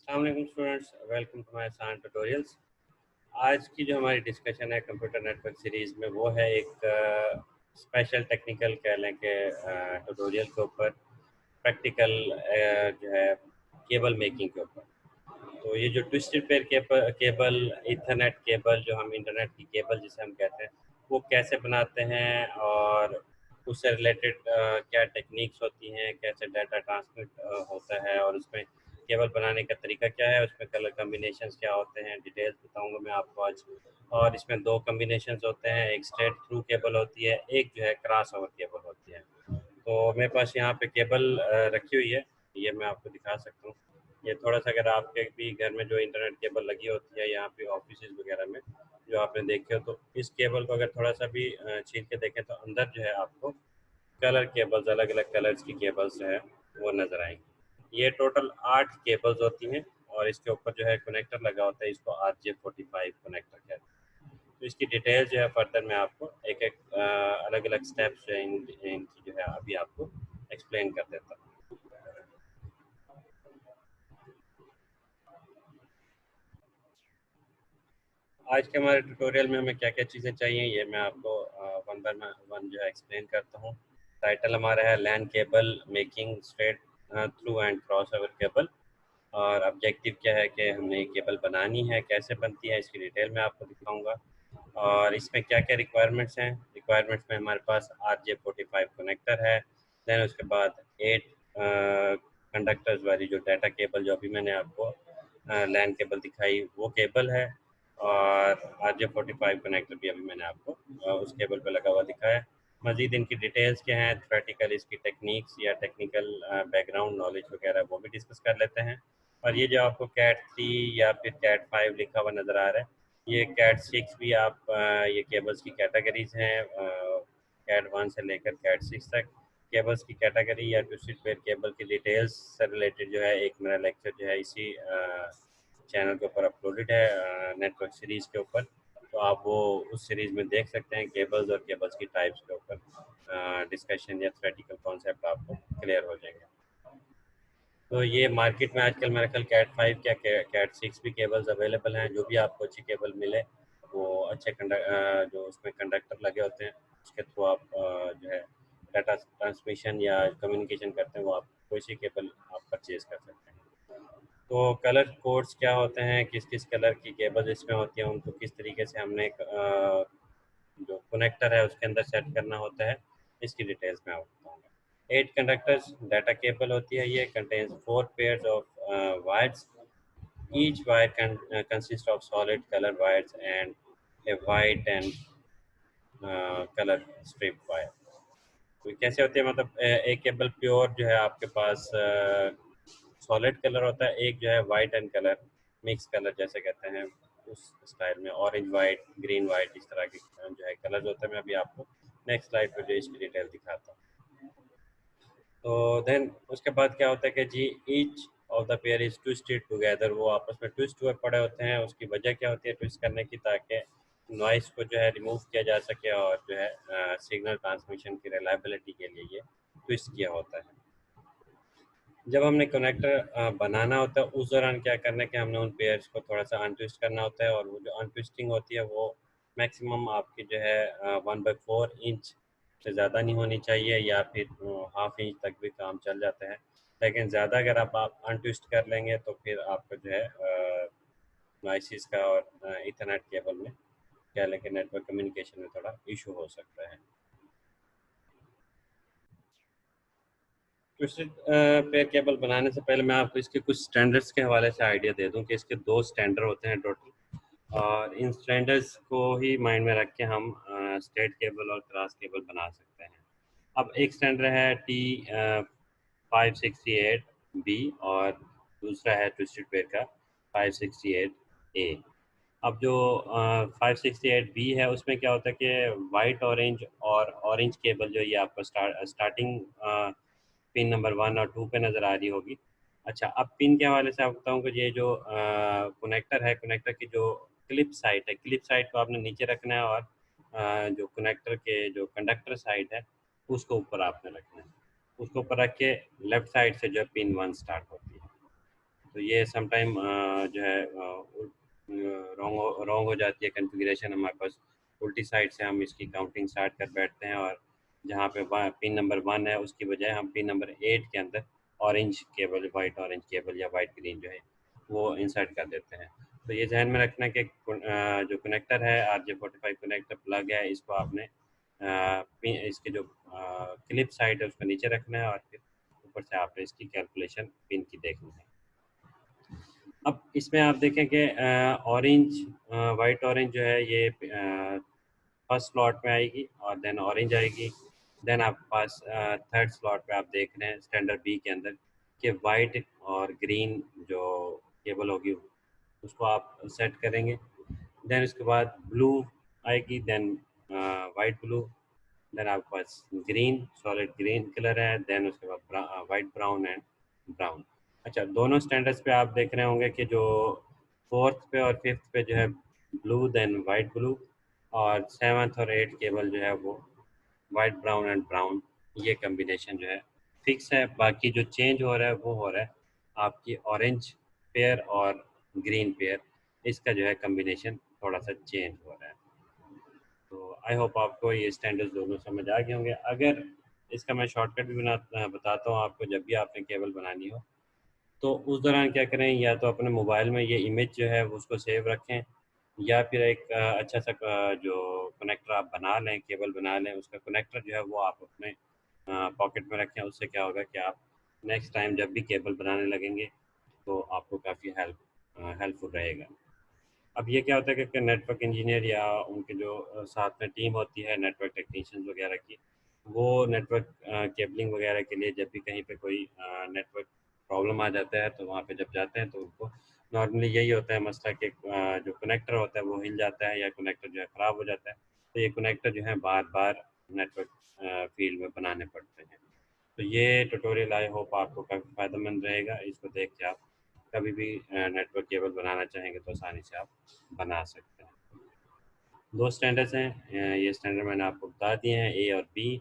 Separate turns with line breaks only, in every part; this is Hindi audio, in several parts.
अस्सलाम वालेकुम स्टूडेंट्स, वेलकम टू माय आसान ट्यूटोरियल्स। आज की जो हमारी डिस्कशन है कंप्यूटर नेटवर्क सीरीज़ में वो है एक स्पेशल टेक्निकल कह लें कि ट्यूटोरियल के ऊपर प्रैक्टिकल जो है केबल मेकिंग के ऊपर। तो ये जो twisted pair cable Ethernet cable जो हम इंटरनेट की केबल जिसे हम कहते हैं वो कैसे बनाते हैं और उससे रिलेटेड क्या टेक्निक्स होती हैं, कैसे डाटा ट्रांसमिट होता है और उसमें केबल बनाने का तरीका क्या है, उसमें कलर कम्बिनेशंस क्या होते हैं, डिटेल्स बताऊंगा मैं आपको आज। और इसमें दो कम्बिनेशंस होते हैं, एक स्ट्रेट थ्रू केबल होती है, एक जो है क्रॉस ओवर केबल होती है। तो मेरे पास यहाँ पे केबल रखी हुई है, ये मैं आपको दिखा सकता हूँ। ये थोड़ा-सा अगर आपके भी घर में जो इंटरनेट केबल लगी होती है यहाँ पे ऑफिसेज़ वगैरह में, जो आपने देखे हो, तो इस केबल को अगर थोड़ा-सा भी छील के देखें तो अंदर जो है आपको कलर केबल्स, अलग-अलग कलर्स की केबल्स हैं वो नज़र आएँगी। ये टोटल 8 केबल्स होती हैं और इसके ऊपर जो है कनेक्टर लगा होता है, इसको RJ45 कनेक्टर कहते हैं। तो इसकी डिटेल जो है फर्दर मैं आपको एक-एक अलग-अलग स्टेप्स जो है इनकी जो है अभी आपको एक्सप्लेन कर देता हूँ। आज के हमारे ट्यूटोरियल में हमें क्या-क्या चीज़ें चाहिए ये मैं आपको वन बाय वन जो है एक्सप्लेन करता हूँ। टाइटल हमारा है LAN cable making straight through and cross over cable. और ऑब्जेक्टिव क्या है कि हमने ये केबल बनानी है, कैसे बनती है इसकी डिटेल मैं आपको दिखाऊंगा। और इसमें क्या क्या रिक्वायरमेंट्स हैं, रिक्वायरमेंट्स में हमारे पास RJ45 कनेक्टर है। देन उसके बाद 8 कंडक्टर्स वाली जो डाटा केबल जो अभी मैंने आपको लैन केबल दिखाई वो केबल है। और RJ45 कनेक्टर भी अभी मैंने आपको उस केबल पे लगा हुआ दिखाया है। मज़ीद इनकी डिटेल्स क्या हैं, थ्योरेटिकल इसकी टेक्निक्स या टेक्निकल बैकग्राउंड नॉलेज वगैरह वो भी डिस्कस कर लेते हैं। और ये जो आपको कैट 3 या फिर कैट 5 लिखा हुआ नज़र आ रहा है, ये कैट 6 भी आप ये केबल्स की कैटेगरीज हैं। कैट 1 से लेकर कैट 6 तक केबल्स की कैटेगरी या ट्विस्टेड पेयर केबल की डिटेल्स से रिलेटेड जो है एक मेरा लेक्चर जो है इसी चैनल के ऊपर अपलोडेड है नेटवर्क सीरीज़ के ऊपर। तो आप वो उस सीरीज़ में देख सकते हैं केबल्स और केबल्स की टाइप्स के ऊपर डिस्कशन या थ्योरेटिकल कॉन्सेप्ट आपको क्लियर हो जाएंगे। तो ये मार्केट में आजकल मेरे ख्याल कैट 5 या कैट 6 भी केबल्स अवेलेबल हैं। जो भी आपको अच्छी केबल मिले वो अच्छे जो उसमें कंडक्टर लगे होते हैं उसके थ्रू आप जो है डाटा ट्रांसमिशन या कम्युनिकेशन करते हैं वो आप कोई सी केबल आप परचेज कर सकते हैं। तो कलर कोड्स क्या होते हैं, किस किस कलर की केबल इसमें होती हैं, उनको किस तरीके से हमने जो कनेक्टर है उसके अंदर सेट करना होता है, इसकी डिटेल्स मैं आपको बताऊंगा। 8 कंडक्टर्स डाटा केबल होती है, ये contains 4 pairs of wires. Each wire consist of solid colour wires and A white and colour strip wire. तो कैसे होती है, मतलब एक केबल प्योर जो है आपके पास सॉलिड कलर होता है, एक जो है white and colour mix colour जैसे कहते हैं उस स्टाइल में, ऑरेंज वाइट, ग्रीन वाइट, इस तरह के जो है कलर होते हैं। मैं अभी आपको नेक्स्ट स्लाइड पर जो इसकी डिटेल दिखाता हूँ। तो देन उसके बाद क्या होता है कि जी each of the pair is twisted together, वो आपस में ट्विस्ट हुए पड़े होते हैं। उसकी वजह क्या होती है ट्विस्ट करने की, ताकि नॉइस को जो है रिमूव किया जा सके और जो है सिग्नल ट्रांसमिशन की रिलायबिलिटी के लिए ये ट्विस्ट किया होता है। जब हमने कनेक्टर बनाना होता है उस दौरान क्या करना है कि हमने उन पेयर्स को थोड़ा सा अनट्विस्ट करना होता है, और वो जो अनट्विस्टिंग होती है वो मैक्सिमम आपकी जो है 1/4 इंच से ज़्यादा नहीं होनी चाहिए, या फिर हाफ इंच तक भी काम चल जाता है। लेकिन ज़्यादा अगर आप अनट्विस्ट कर लेंगे तो फिर आपको जो है नॉइसेस का और इथरनेट केबल में क्या लें कि नेटवर्क कम्युनिकेशन में थोड़ा इशू हो सकता है। ट्विस्टेड पेयर केबल बनाने से पहले मैं आपको इसके कुछ स्टैंडर्ड्स के हवाले से आइडिया दे दूं कि इसके दो स्टैंडर्ड होते हैं टोटल, और इन स्टैंडर्ड्स को ही माइंड में रख के हम स्ट्रेट केबल और क्रॉस केबल बना सकते हैं। अब एक स्टैंडर्ड है T568B और दूसरा है ट्विस्टेड पेयर का 568A। अब जो 568B है उसमें क्या होता है कि वाइट ऑरेंज और ऑरेंज केबल जो ये आपको स्टार्टिंग पिन नंबर 1 और 2 पे नज़र आ रही होगी। अच्छा, अब पिन के हवाले से आपको बताऊँ कि ये जो कनेक्टर है, कनेक्टर की जो क्लिप साइड है, क्लिप साइड को आपने नीचे रखना है, और जो कनेक्टर के जो कंडक्टर साइड है उसको ऊपर आपने रखना है। उसको ऊपर रख के लेफ्ट साइड से जो पिन 1 स्टार्ट होती है। तो ये समटाइम जो है रॉन्ग हो जाती है कन्फिग्रेशन हमारे पास। उल्टी साइड से हम इसकी काउंटिंग स्टार्ट कर बैठते हैं और जहाँ पे पिन नंबर 1 है उसकी बजाय हम पिन नंबर 8 के अंदर orange cable, white orange cable या वाइट ग्रीन जो है वो इंसर्ट कर देते हैं। तो ये ध्यान में रखना कि जो कनेक्टर है RJ45 कनेक्टर प्लग है, इसको आपने इसके जो क्लिप साइड है उसको नीचे रखना है और फिर ऊपर से आपने इसकी कैलकुलेशन पिन की देखनी है। अब इसमें आप देखें कि ऑरेंज, वाइट ऑरेंज जो है ये फर्स्ट स्लॉट में आएगी और देन ऑरेंज आएगी। देन आपके पास थर्ड स्लॉट पे आप देख रहे हैं स्टैंडर्ड बी के अंदर कि वाइट और ग्रीन जो केबल होगी उसको आप सेट करेंगे। देन उसके बाद ब्लू आएगी, देन वाइट ब्लू, देन आपके पास ग्रीन, सॉलिड ग्रीन कलर है, देन उसके बाद वाइट ब्राउन एंड ब्राउन। अच्छा, दोनों स्टैंडर्ड्स पे आप देख रहे होंगे कि जो फोर्थ पे और फिफ्थ पे जो है ब्लू देन वाइट ब्लू, और सेवन्थ और एट केबल जो है वो वाइट ब्राउन एंड ब्राउन, ये कम्बिनेशन जो है फिक्स है। बाकी जो चेंज हो रहा है वो हो रहा है आपकी ऑरेंज पेयर और ग्रीन पेयर, इसका जो है कम्बिनेशन थोड़ा सा चेंज हो रहा है। तो आई होप आपको ये स्टैंडर्ड्स दोनों समझ आ गए होंगे। अगर इसका मैं शॉर्टकट भी बताता हूँ आपको, जब भी आपने केबल बनानी हो तो उस दौरान क्या करें, या तो अपने मोबाइल में ये इमेज जो है वो उसको सेव रखें, या फिर एक अच्छा सा जो कनेक्टर आप बना लें, केबल बना लें, उसका कनेक्टर जो है वो आप अपने पॉकेट में रखें। उससे क्या होगा कि आप नेक्स्ट टाइम जब भी केबल बनाने लगेंगे तो आपको काफ़ी हेल्पफुल रहेगा। अब ये क्या होता है कि नेटवर्क इंजीनियर या उनके जो साथ में टीम होती है नेटवर्क टेक्नीशियंस वगैरह की, वो नेटवर्क केबलिंग वगैरह के लिए जब भी कहीं पे कोई नेटवर्क प्रॉब्लम आ जाता है तो वहाँ पे जब जाते हैं तो उनको नॉर्मली यही होता है मसला कि जो कनेक्टर होता है वो हिल जाता है या कनेक्टर जो है ख़राब हो जाता है। तो ये कनेक्टर जो है बार बार नेटवर्क फील्ड में बनाने पड़ते हैं। तो ये ट्यूटोरियल आई होप आपको काफ़ी फ़ायदेमंद रहेगा। इसको देख के आप कभी भी नेटवर्क केबल बनाना चाहेंगे तो आसानी से आप बना सकते हैं। दो स्टैंडर्ड्स हैं, ये स्टैंडर्ड मैंने आपको बता दिए हैं, ए और बी।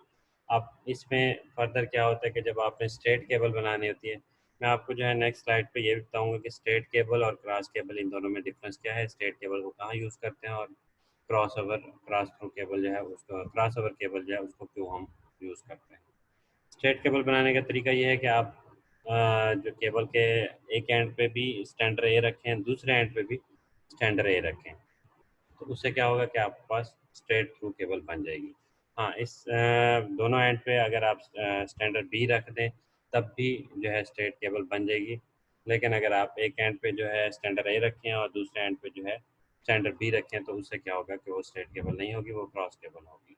अब इसमें फर्दर क्या होता है कि जब आपने स्ट्रेट केबल बनानी होती है, मैं आपको जो है नेक्स्ट स्लाइड पे ये भी बताऊंगा कि स्ट्रेट केबल और क्रॉस केबल इन दोनों में डिफरेंस क्या है, स्ट्रेट केबल को कहाँ यूज़ करते हैं, और क्रॉस थ्रू केबल जो है उसको, क्रॉस ओवर केबल जो है उसको क्यों हम यूज़ करते हैं। स्ट्रेट केबल बनाने का तरीका ये है कि आप जो केबल के एक एंड पे भी स्टैंडर्ड ए रखें, दूसरे एंड पे भी स्टैंडर्ड ए रखें, तो उससे क्या होगा कि आपके पास स्ट्रेट थ्रू केबल बन जाएगी। हाँ, इस दोनों एंड पे अगर आप स्टैंडर्ड बी रख दें तब भी जो है स्ट्रेट केबल बन जाएगी। लेकिन अगर आप एक एंड पे जो है स्टैंडर्ड ए रखें और दूसरे एंड पे जो है स्टैंडर्ड बी रखें तो उससे क्या होगा कि वो स्ट्रेट केबल नहीं होगी, वो क्रॉस केबल होगी।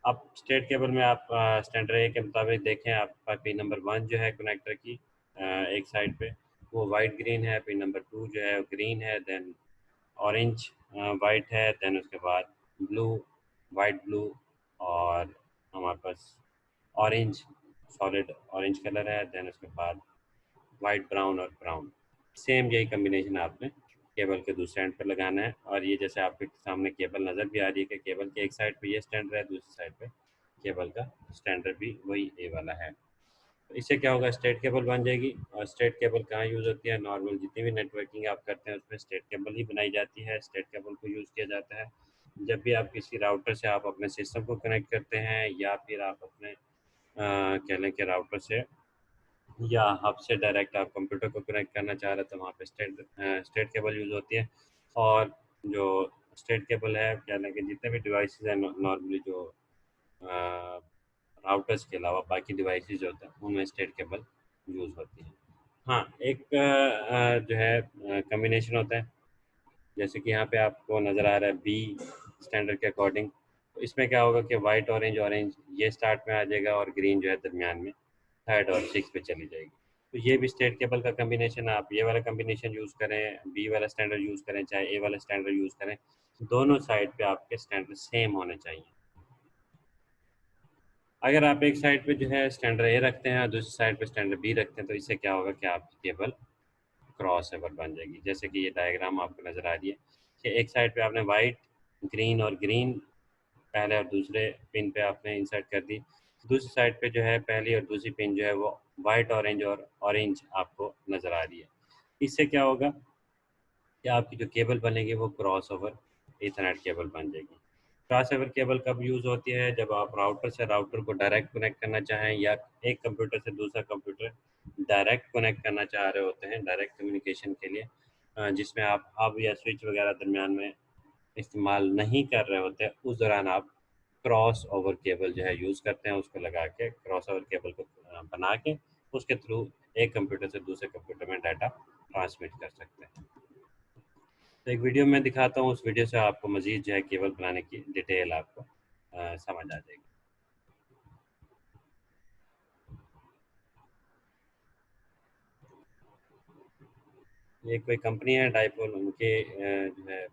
अब स्ट्रेट केबल में आप स्टैंडर्ड ए के मुताबिक देखें, आपका पिन नंबर 1 जो है कनेक्टर की एक साइड पे वो वाइट ग्रीन है, पिन नंबर 2 जो है ग्रीन है, देन ऑरेंज वाइट है, देन उसके बाद ब्लू, वाइट ब्लू, और हमारे पास ऑरेंज, सॉलिड ऑरेंज कलर है, देन उसके बाद वाइट ब्राउन और ब्राउन। सेम यही कम्बिनेशन आपने केबल के दूसरे एंड पर लगाना है। और ये जैसे आपके सामने केबल नज़र भी आ रही है कि केबल के एक साइड पे ये स्टैंडर्ड है, दूसरी साइड पे केबल का स्टैंडर्ड भी वही ए वाला है। तो इससे क्या होगा, स्ट्रेट केबल बन जाएगी। और स्ट्रेट केबल कहाँ यूज़ होती है, नॉर्मल जितनी भी नेटवर्किंग आप करते हैं उसमें स्ट्रेट केबल ही बनाई जाती है, स्ट्रेट केबल को यूज़ किया जाता है। जब भी आप किसी राउटर से आप अपने सिस्टम को कनेक्ट करते हैं, या फिर आप अपने कह लें कि राउटर से या हब से डायरेक्ट आप कंप्यूटर को कनेक्ट करना चाह रहे हैं, तो वहाँ पे स्ट्रेट केबल यूज़ होती है। और जो स्ट्रेट केबल है, कह लें कि जितने भी डिवाइसेस हैं नॉर्मली जो राउटर्स के अलावा बाकी डिवाइसेस जो होते हैं उनमें स्ट्रेट केबल यूज़ होती है। हाँ, एक जो है कम्बिनेशन होता है, जैसे कि यहाँ पे आपको नज़र आ रहा है बी स्टैंडर्ड के अकॉर्डिंग। तो इसमें क्या होगा कि वाइट ऑरेंज ऑरेंज ये स्टार्ट में आ जाएगा और ग्रीन जो है दरमियान में थर्ड और सिक्स पे चली जाएगी। तो ये भी स्टेट केबल का कम्बिनेशन, आप ये वाला कम्बिनेशन यूज़ करें, बी वाला स्टैंडर्ड यूज़ करें, चाहे ए वाला स्टैंडर्ड यूज़ करें, दोनों साइड पे आपके स्टैंडर्ड सेम होने चाहिए। अगर आप एक साइड पे जो है स्टैंडर्ड ए रखते हैं और दूसरी साइड पे स्टैंडर्ड बी रखते हैं तो इससे क्या होगा कि आपकी केबल क्रॉस ओवर बन जाएगी। जैसे कि ये डायग्राम आपको नज़र आ रही है कि एक साइड पे आपने वाइट, ग्रीन और ग्रीन पहले और दूसरे पिन पे आपने इंसर्ट कर दी, दूसरी साइड पे जो है पहली और दूसरी पिन जो है वो वाइट ऑरेंज और ऑरेंज आपको नज़र आ रही है। इससे क्या होगा कि आपकी जो केबल बनेगी वो क्रॉस ओवर ईथरनेट केबल बन जाएगी। क्रॉस ओवर केबल कब यूज़ होती है? जब आप राउटर से राउटर को डायरेक्ट कनेक्ट करना चाहें या एक कंप्यूटर से दूसरा कंप्यूटर डायरेक्ट कनेक्ट करना चाह रहे होते हैं डायरेक्ट कम्युनिकेशन के लिए, जिसमें आप हब या स्विच वगैरह दरमियान में इस्तेमाल नहीं कर रहे होते, उस दौरान आप क्रॉस ओवर केबल जो है यूज़ करते हैं। उसको लगा के क्रॉस ओवर केबल को बना के उसके थ्रू एक कंप्यूटर से दूसरे कंप्यूटर में डाटा ट्रांसमिट कर सकते हैं। तो एक वीडियो में दिखाता हूँ, उस वीडियो से आपको मज़ीद जो है केबल बनाने की डिटेल आपको समझ आ जाएगी। ये कोई कंपनी है डाइपोल, उनके जो है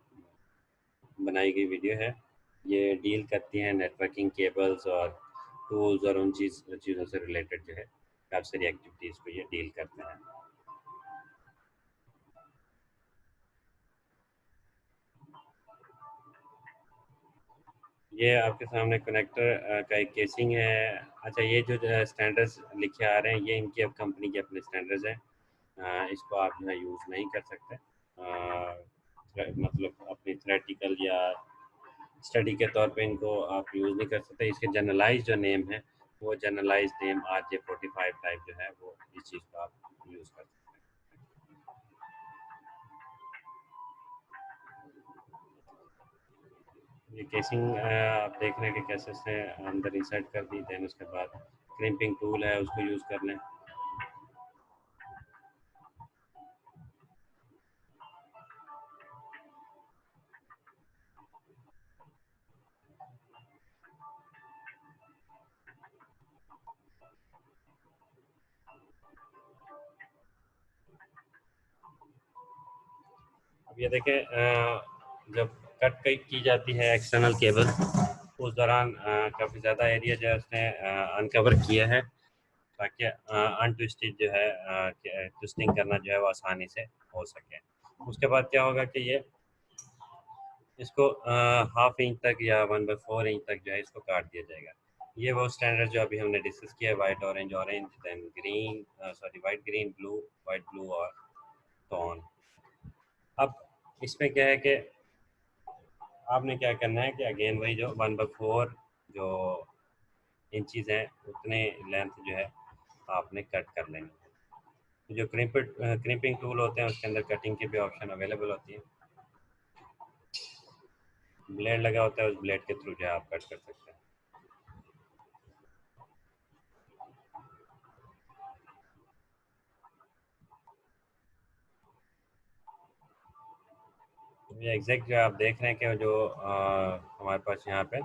बनाई गई वीडियो है। ये डील करती हैं नेटवर्किंग केबल्स और टूल्स और उन चीज़ों से रिलेटेड जो है काफ़ी सारी एक्टिविटीज़ को ये डील करते हैं। ये आपके सामने कनेक्टर का एक केसिंग है। अच्छा, ये जो स्टैंडर्ड्स लिखे आ रहे हैं ये इनकी अब कंपनी के अपने स्टैंडर्ड्स हैं। इसको आप जो है यूज़ नहीं कर सकते, मतलब अपनी थ्रेटिकल या स्टडी के तौर पे इनको आप यूज़ नहीं कर सकते। इसके जनरलाइज जो नेम है वो जनरलाइज नेम RJ45 टाइप जो है वो इस चीज़ को आप यूज़ कर सकते हैं। ये केसिंग आप देख रहे हैं कि कैसे से अंदर इंसर्ट कर दी, देन उसके बाद क्रिम्पिंग टूल है उसको यूज़ कर लें। अब ये देखें, जब कट की जाती है एक्सटर्नल केबल, उस दौरान काफ़ी ज़्यादा एरिया जो है उसने अनकवर किया है ताकि अनट्विस्टेड जो है ट्विस्टिंग करना जो है वो आसानी से हो सके। उसके बाद क्या होगा कि ये इसको हाफ इंच तक या 1/4 इंच तक जो है इसको काट दिया जाएगा। ये वो स्टैंडर्ड जो अभी हमने डिस्कस किया है, white orange orange, then green, sorry white green blue, white blue और टोन। अब इसमें क्या है कि आपने क्या करना है कि अगेन वही जो 1/4 जो इंचज़ हैं उतने लेंथ जो है आपने कट कर लेनी है। तो जो क्रिम्पिंग टूल होते हैं उसके अंदर कटिंग की भी ऑप्शन अवेलेबल होती है। ब्लेड लगा होता है, उस ब्लेड के थ्रू जो है आप कट कर सकते हैं। ये एग्जैक्ट जो आप देख रहे हैं कि जो हमारे पास यहाँ पे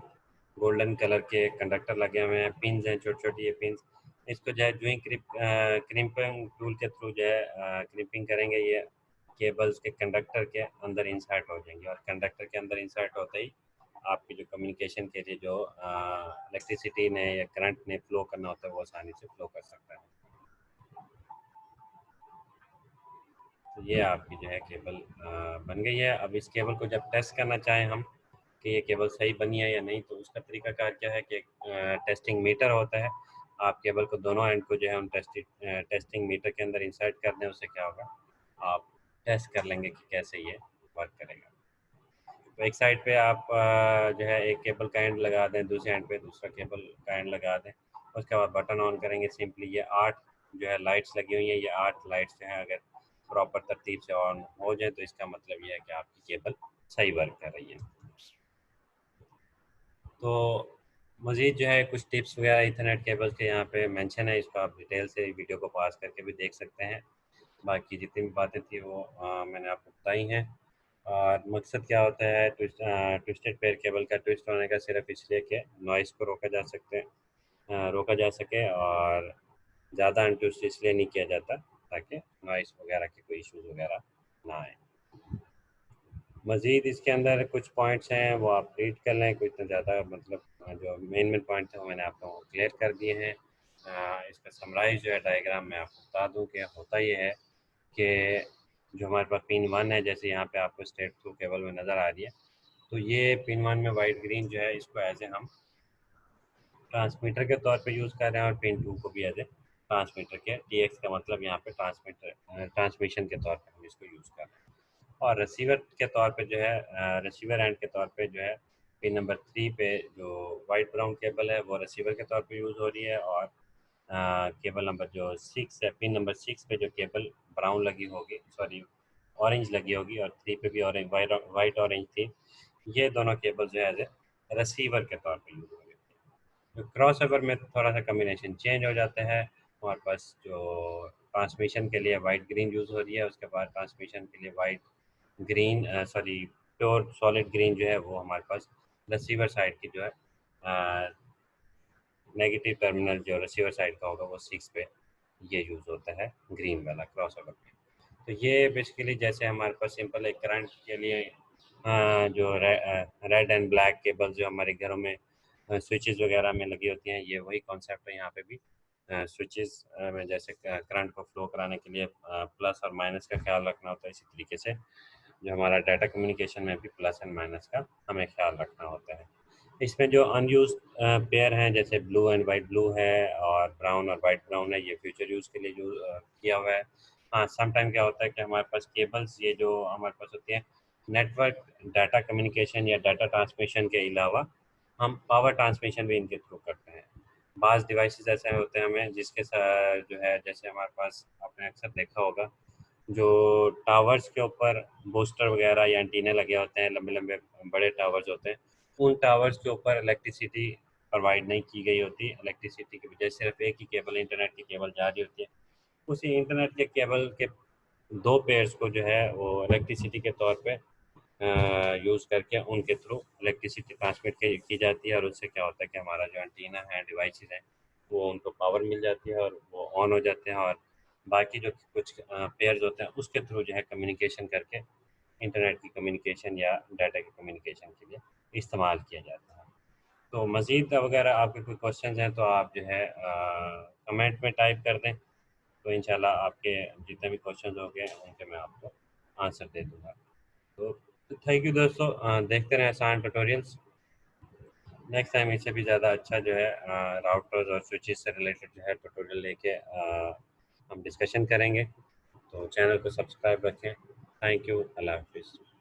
गोल्डन कलर के कंडक्टर लगे हुए हैं, पिंस हैं छोटी छोटी, ये पिंस इसको जो है जो ही क्रिम्पिंग टूल के थ्रू जो है क्रिम्पिंग करेंगे, ये केबल्स के कंडक्टर के अंदर इंसर्ट हो जाएंगे और कंडक्टर के अंदर इंसर्ट होते ही आपकी जो कम्युनिकेशन के लिए जो इलेक्ट्रिसिटी ने या करंट ने फ्लो करना होता है वो आसानी से फ्लो कर सकता है। तो ये आपकी जो है केबल बन गई है। अब इस केबल को जब टेस्ट करना चाहें हम कि ये केबल सही बनी है या नहीं, तो उसका तरीकाकार क्या है कि टेस्टिंग मीटर होता है। आप केबल को दोनों एंड को जो है हम टेस्टिंग मीटर के अंदर इंसर्ट कर दें, उससे क्या होगा आप टेस्ट कर लेंगे कि कैसे ये वर्क करेगा। तो एक साइड पे आप जो है एक केबल का एंड लगा दें, दूसरे एंड पे दूसरा केबल का एंड लगा दें। उसके बाद बटन ऑन करेंगे सिंपली। ये 8 जो है लाइट्स लगी हुई हैं, ये 8 लाइट्स जो हैं अगर प्रॉपर तरतीब से ऑन हो जाए तो इसका मतलब ये है कि आपकी केबल सही वर्क कर रही है। तो मज़ीद जो है कुछ टिप्स वगैरह इथरनेट केबल्स के यहाँ पे मेंशन है, इसको आप डिटेल से वीडियो को पॉज़ करके भी देख सकते हैं। बाकी जितनी भी बातें थी वो मैंने आपको बताई हैं। और मकसद क्या होता है ट्विस्टेड पेयर केबल का ट्विस्ट होने का, सिर्फ इसलिए कि नॉइज़ को रोका जा सके और ज़्यादा अनट्विस्ट इसलिए नहीं किया जाता ताकि नॉइज़ वगैरह के कोई इश्यूज़ वगैरह ना आए। मज़ीद इसके अंदर कुछ पॉइंट्स हैं वो आप रीड कर लें, कुछ इतना ज़्यादा मतलब जो मेन मेन पॉइंट थे वो मैंने आपको क्लियर कर दिए हैं। इसका समराइज़ जो है डायग्राम मैं आपको बता दूं कि होता ये है कि जो हमारे पास पिन 1 है, जैसे यहाँ पे आपको स्ट्रेट थ्रू केबल में नज़र आ रही है, तो ये पिन 1 में वाइट ग्रीन जो है इसको एज ए हम ट्रांसमीटर के तौर पे यूज़ कर रहे हैं और पिन 2 को भी एज ए ट्रांसमीटर के TX का मतलब यहाँ पे ट्रांसमिशन के तौर पे हम इसको यूज़ कर रहे हैं। और रिसीवर के तौर पे जो है रिसीवर एंड के तौर पे जो है पिन नंबर 3 पे जो वाइट ब्राउन केबल है वो रिसीवर के तौर पे यूज़ हो रही है, और केबल नंबर जो 6 है, पिन नंबर 6 पे जो केबल ब्राउन लगी होगी, सॉरी ऑरेंज लगी होगी, और 3 पे भी ऑरेंज वाइट ऑरेंज थी, ये दोनों केबल जो है एज ए रिसीवर के तौर पे यूज़ हो रही है। तो क्रॉस ओवर में थोड़ा सा कम्बिनेशन चेंज हो जाता है। हमारे पास जो ट्रांसमिशन के लिए वाइट ग्रीन यूज़ हो रही है, उसके बाद ट्रांसमिशन के लिए white green sorry pure solid green जो है वो हमारे पास रिसीवर साइड की जो है नेगेटिव टर्मिनल जो रिसीवर साइड का होगा वो 6 पे ये यूज़ होता है ग्रीन वाला क्रॉस ओवर में। तो ये बेसिकली जैसे हमारे पास सिंपल एक करंट के लिए जो रेड एंड ब्लैक केबल जो हमारे घरों में स्विचेस वगैरह में लगी होती हैं, ये वही कॉन्सेप्ट है यहाँ पे भी। स्विचेस में जैसे करंट को फ्लो कराने के लिए प्लस और माइनस का ख्याल रखना होता है, इसी तरीके से जो हमारा डाटा कम्युनिकेशन में भी प्लस एंड माइनस का हमें ख्याल रखना होता है। इसमें जो अनयूज पेयर हैं जैसे ब्लू एंड वाइट ब्लू है और ब्राउन और वाइट ब्राउन है, ये फ्यूचर यूज़ के लिए यूज किया हुआ है। हाँ, सम टाइम क्या होता है कि हमारे पास केबल्स ये जो हमारे पास होती हैं नेटवर्क डाटा कम्युनिकेशन या डाटा ट्रांसमिशन के अलावा हम पावर ट्रांसमिशन भी इनके थ्रू करते हैं। बाज़ डिवाइसेस ऐसे होते हैं हमें जिसके साथ जो है, जैसे हमारे पास आपने अक्सर देखा होगा जो टावर्स के ऊपर बूस्टर वगैरह या एंटीने लगे होते हैं, लंबे लंबे बड़े टावर्स होते हैं, उन टावर्स के ऊपर इलेक्ट्रिसिटी प्रोवाइड नहीं की गई होती। इलेक्ट्रिसिटी की वजह से सिर्फ एक ही केबल, इंटरनेट की केबल जा रही होती है। उसी इंटरनेट के केबल के दो पेयर्स को जो है वो इलेक्ट्रिसिटी के तौर पे यूज़ करके उनके थ्रू इलेक्ट्रिसिटी ट्रांसमिट की जाती है, और उससे क्या होता है कि हमारा जो एंटीना है, डिवाइसेस हैं, वो उनको पावर मिल जाती है और वो ऑन हो जाते हैं, और बाकी जो कुछ पेयर्स होते हैं उसके थ्रू जो है कम्युनिकेशन करके इंटरनेट की कम्युनिकेशन या डाटा की कम्युनिकेशन के लिए इस्तेमाल किया जाता है। तो मज़ीद वगैरह आपके कोई क्वेश्चंस हैं तो आप जो है कमेंट में टाइप कर दें, तो इंशाल्लाह आपके जितने भी क्वेश्चंस होंगे उनके मैं आपको आंसर दे दूँगा। तो थैंक यू दोस्तों, देखते रहें आसान ट्यूटोरियल्स। नेक्स्ट टाइम इससे भी ज़्यादा अच्छा जो है राउटर्स और स्विचेस से रिलेटेड जो है ट्यूटोरियल लेके हम डिस्कशन करेंगे। तो चैनल को सब्सक्राइब रखें। थैंक यू, अल्लाह हाफिज़।